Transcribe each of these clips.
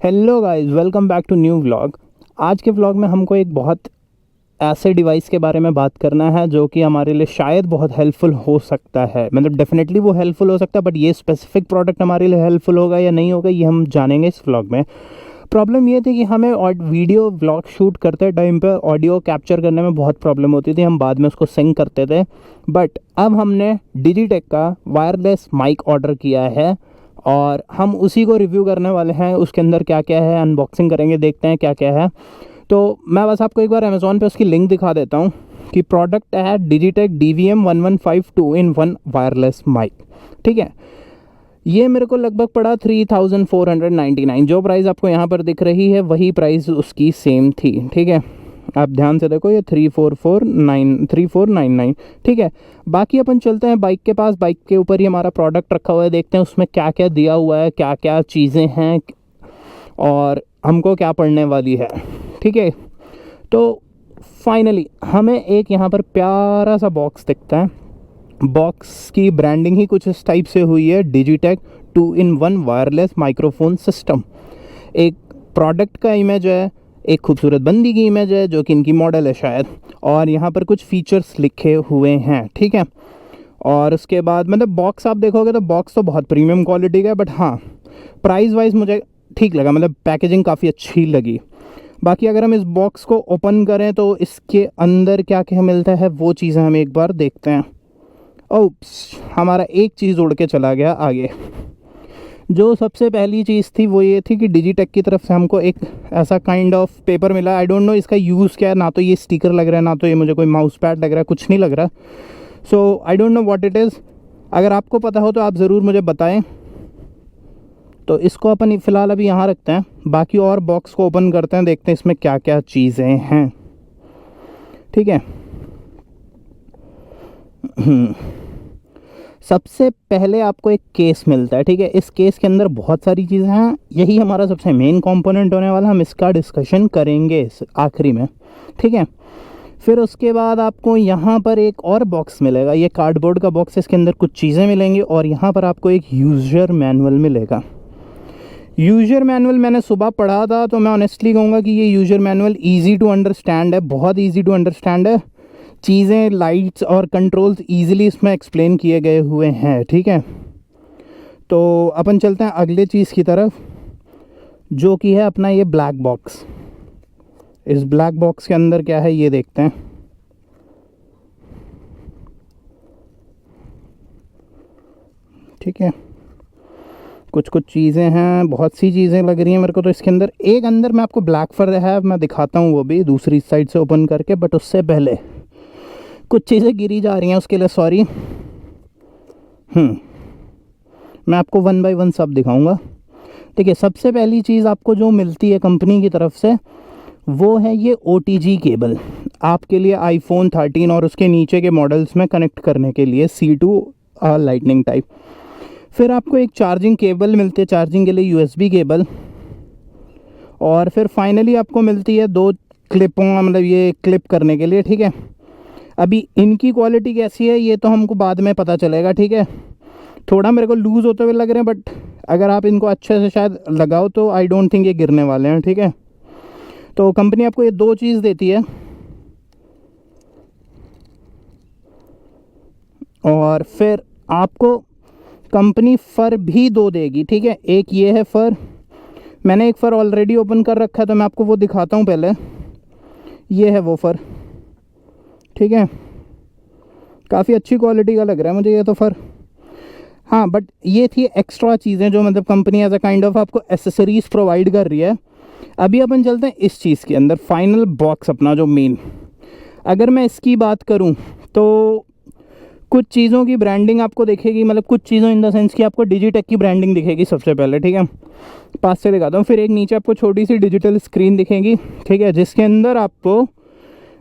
Hello guys, welcome back to new vlog. आज के vlog में हमको एक बहुत ऐसे डिवाइस के बारे में बात करना है जो कि हमारे लिए शायद बहुत हेल्पफुल हो सकता है। मतलब डेफिनेटली वो हेल्पफुल हो सकता है, बट ये स्पेसिफिक प्रोडक्ट हमारे लिए हेल्पफुल होगा या नहीं होगा ये हम जानेंगे इस व्लॉग में। प्रॉब्लम ये थी कि हमें वीडियो व्लॉग शूट करते टाइम पे ऑडियो कैप्चर करने में बहुत प्रॉब्लम होती थी। हम बाद में उसको सिंक करते थे, बट अब हमने डिजिटेक का वायरलेस माइक ऑर्डर किया है और हम उसी को रिव्यू करने वाले हैं। उसके अंदर क्या क्या है अनबॉक्सिंग करेंगे, देखते हैं क्या क्या है। तो मैं बस आपको एक बार अमेज़ॉन पे उसकी लिंक दिखा देता हूँ कि प्रोडक्ट है Digitek DVM-1152 2-in-1 wireless mic. ठीक है, ये मेरे को लगभग पड़ा 3499। जो प्राइस आपको यहाँ पर दिख रही है वही प्राइस उसकी सेम थी। ठीक है, आप ध्यान से देखो, ये 3499। ठीक है, बाकी अपन चलते हैं बाइक के पास। बाइक के ऊपर ही हमारा प्रोडक्ट रखा हुआ है, देखते हैं उसमें क्या क्या दिया हुआ है, क्या क्या चीज़ें हैं और हमको क्या पड़ने वाली है। ठीक है, तो फाइनली हमें एक यहाँ पर प्यारा सा बॉक्स दिखता है। बॉक्स की ब्रांडिंग ही कुछ इस टाइप से हुई है, Digitek 2-in-1 wireless microphone system. एक प्रोडक्ट का इमेज है, एक खूबसूरत बंदी की इमेज है जो कि इनकी मॉडल है शायद, और यहाँ पर कुछ फीचर्स लिखे हुए हैं। ठीक है, और उसके बाद मतलब बॉक्स आप देखोगे तो बॉक्स तो बहुत प्रीमियम क्वालिटी का है, बट हाँ प्राइस वाइज मुझे ठीक लगा, मतलब पैकेजिंग काफ़ी अच्छी लगी। बाकी अगर हम इस बॉक्स को ओपन करें तो इसके अंदर क्या क्या मिलता है वो चीज़ें हम एक बार देखते हैं। ओप्स, हमारा एक चीज़ उड़ के चला गया आगे। जो सबसे पहली चीज़ थी वो ये थी कि डिजिटेक की तरफ से हमको एक ऐसा काइंड ऑफ पेपर मिला। आई डोंट नो इसका यूज़ क्या है, ना तो ये स्टिकर लग रहा है, ना तो ये मुझे कोई माउस पैड लग रहा है, कुछ नहीं लग रहा। So I don't know what it is. अगर आपको पता हो तो आप ज़रूर मुझे बताएं। तो इसको अपन फ़िलहाल अभी यहाँ रखते हैं, बाकी और बॉक्स को ओपन करते हैं, देखते हैं इसमें क्या क्या चीज़ें हैं। ठीक है, सबसे पहले आपको एक केस मिलता है। ठीक है, इस केस के अंदर बहुत सारी चीज़ें हैं, यही हमारा सबसे मेन कंपोनेंट होने वाला, हम इसका डिस्कशन करेंगे इस आखिरी में। ठीक है, फिर उसके बाद आपको यहाँ पर एक और बॉक्स मिलेगा, ये कार्डबोर्ड का बॉक्स है, इसके अंदर कुछ चीज़ें मिलेंगी और यहाँ पर आपको एक यूज़र मैनुअल मिलेगा। यूज़र मैनुअल मैंने सुबह पढ़ा था, तो मैं ऑनेस्टली कहूँगा कि ये user manual easy to understand है, बहुत ईजी टू अंडरस्टैंड है। चीज़ें, लाइट्स और कंट्रोल्स ईजिली इसमें एक्सप्लेन किए गए हुए हैं। ठीक है, तो अपन चलते हैं अगले चीज़ की तरफ, जो कि है अपना ये ब्लैक बॉक्स। इस ब्लैक बॉक्स के अंदर क्या है ये देखते हैं। ठीक है, कुछ कुछ चीज़ें हैं, बहुत सी चीज़ें लग रही हैं मेरे को तो इसके अंदर। एक अंदर मैं आपको ब्लैक फर है, मैं दिखाता हूँ वो भी दूसरी साइड से ओपन करके, बट उससे पहले कुछ चीज़ें गिरी जा रही हैं, उसके लिए सॉरी। मैं आपको 1 बाय 1 सब दिखाऊंगा। ठीक है, सबसे पहली चीज़ आपको जो मिलती है कंपनी की तरफ से वो है ये OTG केबल, आपके लिए iPhone 13 और उसके नीचे के मॉडल्स में कनेक्ट करने के लिए C2 लाइटनिंग टाइप। फिर आपको एक चार्जिंग केबल मिलती है, चार्जिंग के लिए USB केबल। और फिर फाइनली आपको मिलती है 2 क्लिपों, मतलब ये क्लिप करने के लिए। ठीक है, अभी इनकी क्वालिटी कैसी है ये तो हमको बाद में पता चलेगा। ठीक है, थोड़ा मेरे को लूज़ होते हुए लग रहे हैं, बट अगर आप इनको अच्छे से शायद लगाओ तो आई डोंट थिंक ये गिरने वाले हैं। ठीक है, तो कंपनी आपको ये 2 चीज़ देती है और फिर आपको कंपनी फ़र भी 2 देगी। ठीक है, एक ये है फ़र, मैंने एक फ़र ऑलरेडी ओपन कर रखा है तो मैं आपको वो दिखाता हूँ पहले। ये है वो फ़र। ठीक है, काफ़ी अच्छी क्वालिटी का लग रहा है मुझे ये तो फ़र। हाँ, बट ये थी एक्स्ट्रा चीज़ें जो मतलब company as a kind of आपको एसेसरीज़ प्रोवाइड कर रही है। अभी अपन चलते हैं इस चीज़ के अंदर, फाइनल बॉक्स अपना जो मेन। अगर मैं इसकी बात करूं तो कुछ चीज़ों की ब्रांडिंग आपको दिखेगी, मतलब कुछ चीज़ों इन द सेंस कि आपको डिजिटेक की ब्रांडिंग दिखेगी सबसे पहले। ठीक है, पास से दिखाता हूँ। फिर एक नीचे आपको छोटी सी डिजिटल स्क्रीन दिखेगी। ठीक है, जिसके अंदर आपको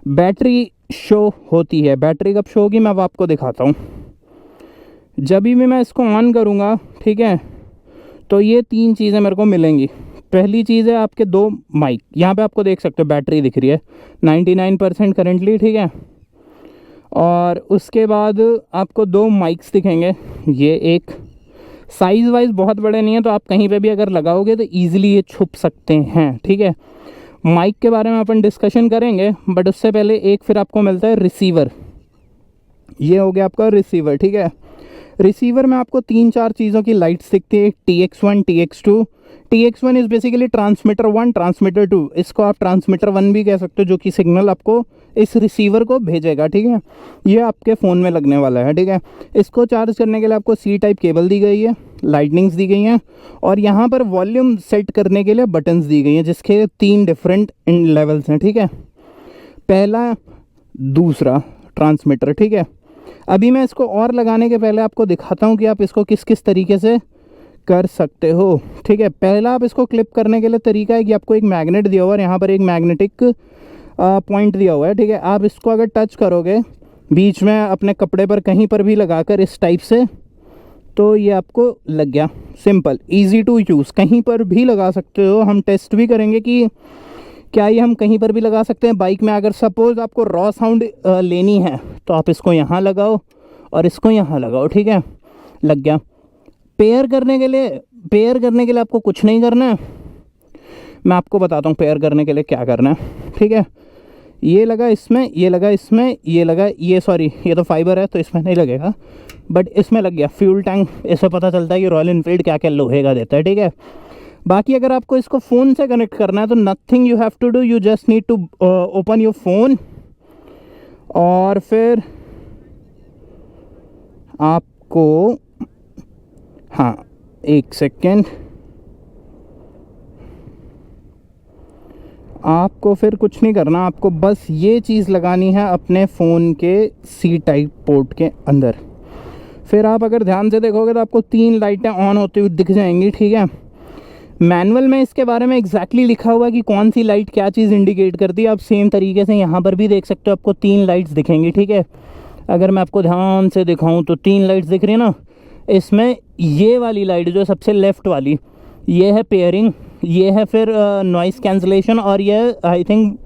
बैटरी शो होती है। बैटरी कब शो होगी मैं अब आपको दिखाता हूँ। जब भी मैं इसको ऑन करूँगा, ठीक है, तो ये 3 चीज़ें मेरे को मिलेंगी। पहली चीज़ है आपके 2 माइक, यहाँ पे आपको देख सकते हो बैटरी दिख रही है 99% करेंटली। ठीक है, और उसके बाद आपको 2 माइक्स दिखेंगे, ये एक साइज़ वाइज बहुत बड़े नहीं है, तो आप कहीं पे भी अगर लगाओगे तो ईजिली ये छुप सकते हैं, ठीक है। माइक के बारे में अपन डिस्कशन करेंगे, बट उससे पहले एक फिर आपको मिलता है रिसीवर। ये हो गया आपका रिसीवर, ठीक है। रिसीवर में आपको 3-4 चीज़ों की लाइट्स दिखती है, TX1, TX2। TX1 is basically transmitter 1, transmitter 2, इसको आप ट्रांसमीटर 1 भी कह सकते हो, जो कि सिग्नल आपको इस रिसीवर को भेजेगा, ठीक है। ये आपके फ़ोन में लगने वाला है, ठीक है। इसको चार्ज करने के लिए आपको C टाइप केबल दी गई है, लाइटनिंग्स दी गई हैं, और यहाँ पर वॉल्यूम सेट करने के लिए बटन्स दी गई हैं, जिसके 3 डिफरेंट लेवल्स हैं, ठीक है। पहला, दूसरा ट्रांसमीटर, ठीक है। अभी मैं इसको और लगाने के पहले आपको दिखाता हूँ कि आप इसको किस किस तरीके से कर सकते हो, ठीक है। पहला, आप इसको क्लिप करने के लिए तरीका है कि आपको एक मैग्नेट दिया हुआ है, यहाँ पर एक मैग्नेटिक पॉइंट दिया हुआ है, ठीक है। आप इसको अगर टच करोगे बीच में अपने कपड़े पर कहीं पर भी लगाकर इस टाइप से, तो ये आपको लग गया। सिंपल, इजी टू यूज़, कहीं पर भी लगा सकते हो। हम टेस्ट भी करेंगे कि क्या ये हम कहीं पर भी लगा सकते हैं बाइक में। अगर सपोज़ आपको रॉ साउंड लेनी है तो आप इसको यहाँ लगाओ और इसको यहाँ लगाओ, ठीक है, लग गया। पेयर करने के लिए आपको कुछ नहीं करना है, मैं आपको बताता हूँ पेयर करने के लिए क्या करना है, ठीक है। ये लगा इसमें, ये लगा इसमें, ये लगा, ये सॉरी ये तो फाइबर है तो इसमें नहीं लगेगा, बट इसमें लग गया। फ्यूल टैंक, इससे पता चलता है कि रॉयल एनफील्ड क्या क्या लोहे का देता है, ठीक है। बाकी अगर आपको इसको फ़ोन से कनेक्ट करना है तो nothing you have to do, you just need to open your phone, और फिर आपको, हाँ एक सेकेंड, आपको फिर कुछ नहीं करना, आपको बस ये चीज़ लगानी है अपने फ़ोन के C टाइप पोर्ट के अंदर। फिर आप अगर ध्यान से देखोगे तो आपको 3 लाइटें ऑन होती हुई दिख जाएंगी, ठीक है। मैनुअल में इसके बारे में एग्जैक्टली लिखा हुआ है कि कौन सी लाइट क्या चीज़ इंडिकेट करती है। आप सेम तरीके से यहाँ पर भी देख सकते हो, आपको 3 लाइट्स दिखेंगी, ठीक है। अगर मैं आपको ध्यान से दिखाऊं तो 3 लाइट्स दिख रही है ना। इसमें ये वाली लाइट जो सबसे लेफ़्ट वाली, ये है पेयरिंग, ये है फिर नॉइस कैंसलेशन, और ये आई थिंक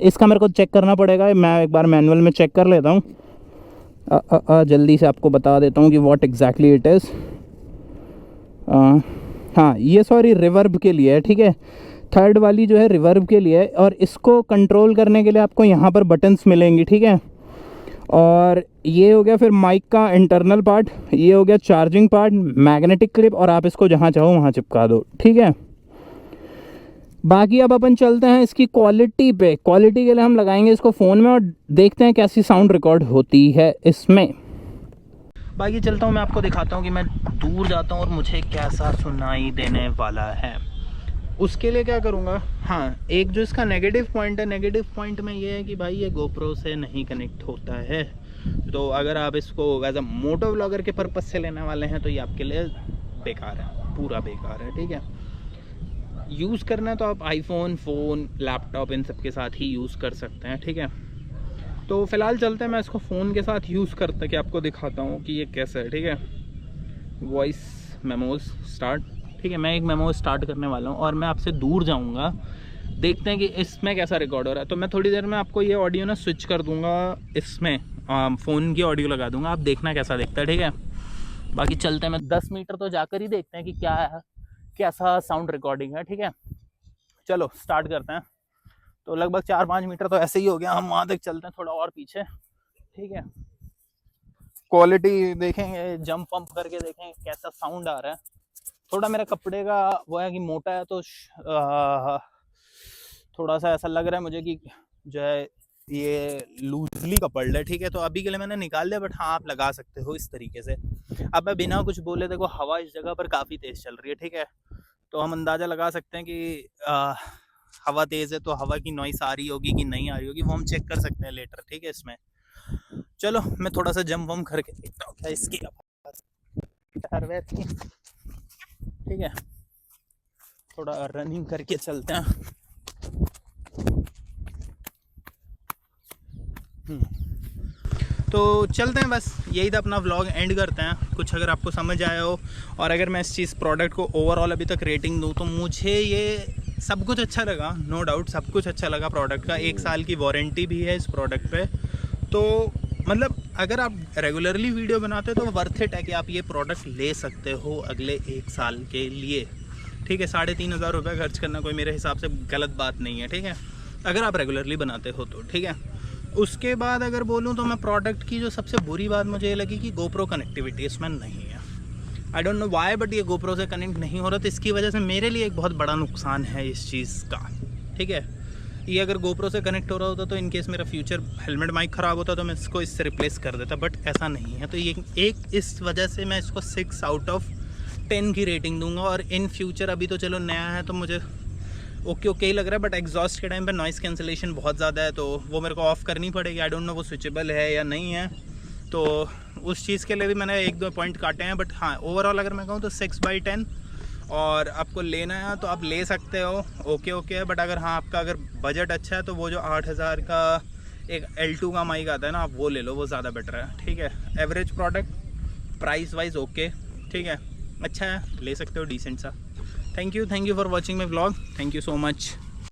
इसका मेरे को चेक करना पड़ेगा, मैं एक बार मैनुअल में चेक कर लेता हूँ। जल्दी से आपको बता देता हूँ कि व्हाट एग्जैक्टली इट इज़। हाँ, ये सॉरी रिवर्ब के लिए है, ठीक है। थर्ड वाली जो है रिवर्ब के लिए है, और इसको कंट्रोल करने के लिए आपको यहाँ पर बटन्स मिलेंगी, ठीक है। और ये हो गया फिर माइक का इंटरनल पार्ट, ये हो गया चार्जिंग पार्ट, मैग्नेटिक क्लिप, और आप इसको जहाँ चाहो वहाँ चिपका दो, ठीक है। बाकी अब अपन चलते हैं इसकी क्वालिटी पे। क्वालिटी के लिए हम लगाएंगे इसको फ़ोन में और देखते हैं कैसी साउंड रिकॉर्ड होती है इसमें। बाकी चलता हूँ, मैं आपको दिखाता हूँ कि मैं दूर जाता हूँ और मुझे कैसा सुनाई देने वाला है। उसके लिए क्या करूँगा, हाँ, एक जो इसका नेगेटिव पॉइंट है, नेगेटिव पॉइंट में ये है कि भाई ये GoPro से नहीं कनेक्ट होता है। तो अगर आप इसको एज अ मोटो व्लॉगर के पर्पज़ से लेने वाले हैं तो ये आपके लिए बेकार है, पूरा बेकार है, ठीक है। यूज़ करना है तो आप आईफोन, फ़ोन, लैपटॉप इन सब के साथ ही यूज़ कर सकते हैं, ठीक है। तो फ़िलहाल चलते हैं, मैं इसको फ़ोन के साथ यूज़ करता कि आपको दिखाता हूँ कि ये कैसा है, ठीक है। वॉइस मेमोज स्टार्ट, ठीक है। मैं एक मेमो स्टार्ट करने वाला हूँ और मैं आपसे दूर जाऊँगा, देखते हैं कि इसमें कैसा रिकॉर्ड हो रहा है। तो मैं थोड़ी देर में आपको ये ऑडियो ना स्विच कर दूँगा, इसमें फ़ोन की ऑडियो लगा दूँगा, आप देखना कैसा दिखता है, ठीक है। बाकी चलते हैं, मैं 10 मीटर तो जाकर ही देखते हैं कि क्या है, कैसा साउंड रिकॉर्डिंग है, ठीक है। चलो स्टार्ट करते हैं। तो लगभग 4-5 मीटर तो ऐसे ही हो गया, हम वहाँ तक चलते हैं थोड़ा और पीछे, ठीक है। क्वालिटी देखेंगे, जंप वंप करके देखेंगे कैसा साउंड आ रहा है। थोड़ा मेरा कपड़े का वो है कि मोटा है, तो थोड़ा सा ऐसा लग रहा है मुझे कि जो है ये लूजली कपल्ड है, ठीक है। तो अभी के लिए मैंने निकाल लिया, बट हाँ आप लगा सकते हो इस तरीके से। अब मैं बिना कुछ बोले, देखो हवा इस जगह पर काफ़ी तेज़ चल रही है, ठीक है। तो हम अंदाज़ा लगा सकते हैं कि हवा तेज़ है तो हवा की नॉइस आ रही होगी कि नहीं आ रही होगी, वो हम चेक कर सकते हैं लेटर, ठीक है। इसमें चलो मैं थोड़ा सा जंप वम करके देखता हूँ क्या इसकी ठीक है। थोड़ा रनिंग करके चलते हैं। तो चलते हैं, बस यही था, अपना व्लॉग एंड करते हैं। कुछ अगर आपको समझ आया हो, और अगर मैं इस चीज़ प्रोडक्ट को ओवरऑल अभी तक रेटिंग दूँ तो मुझे ये सब कुछ अच्छा लगा, नो डाउट सब कुछ अच्छा लगा प्रोडक्ट का। 1 साल की वारंटी भी है इस प्रोडक्ट पे। तो मतलब अगर आप रेगुलरली वीडियो बनाते हो तो वर्थ इट है कि आप ये प्रोडक्ट ले सकते हो अगले 1 साल के लिए, ठीक है। 3,500 रुपये खर्च करना कोई मेरे हिसाब से गलत बात नहीं है, ठीक है, अगर आप रेगुलरली बनाते हो तो, ठीक है। उसके बाद अगर बोलूँ तो मैं प्रोडक्ट की जो सबसे बुरी बात मुझे ये लगी कि GoPro कनेक्टिविटी इसमें नहीं है। आई डोंट नो वाई, बट ये GoPro से कनेक्ट नहीं हो रहा, तो इसकी वजह से मेरे लिए एक बहुत बड़ा नुकसान है इस चीज़ का, ठीक है। ये अगर GoPro से कनेक्ट हो रहा होता तो इनकेस मेरा फ्यूचर हेलमेट माइक ख़राब होता तो मैं इसको इससे रिप्लेस कर देता, बट ऐसा नहीं है। तो ये एक इस वजह से मैं इसको 6 आउट ऑफ 10 की रेटिंग दूंगा। और इन फ्यूचर अभी तो चलो नया है तो मुझे ओके ही लग रहा है, बट एग्जॉस्ट के टाइम पे नॉइज़ कैंसिलेशन बहुत ज़्यादा है, तो वो मेरे को ऑफ़ करनी पड़ेगी। आई डोंट नो वो स्विचेबल है या नहीं है, तो उस चीज़ के लिए भी मैंने 1-2 पॉइंट काटे हैं। बट हाँ, ओवरऑल अगर मैं कहूँ तो 6/10, और आपको लेना है तो आप ले सकते हो, ओके है। बट अगर हाँ आपका अगर बजट अच्छा है तो वो जो 8,000 का एक L2 का माइक आता है ना, आप वो ले लो, वो ज़्यादा बेटर है, ठीक है। Average product, price wise okay, ठीक है, अच्छा है, ले सकते हो, डिसेंट सा। Thank you for watching my vlog, thank you so much.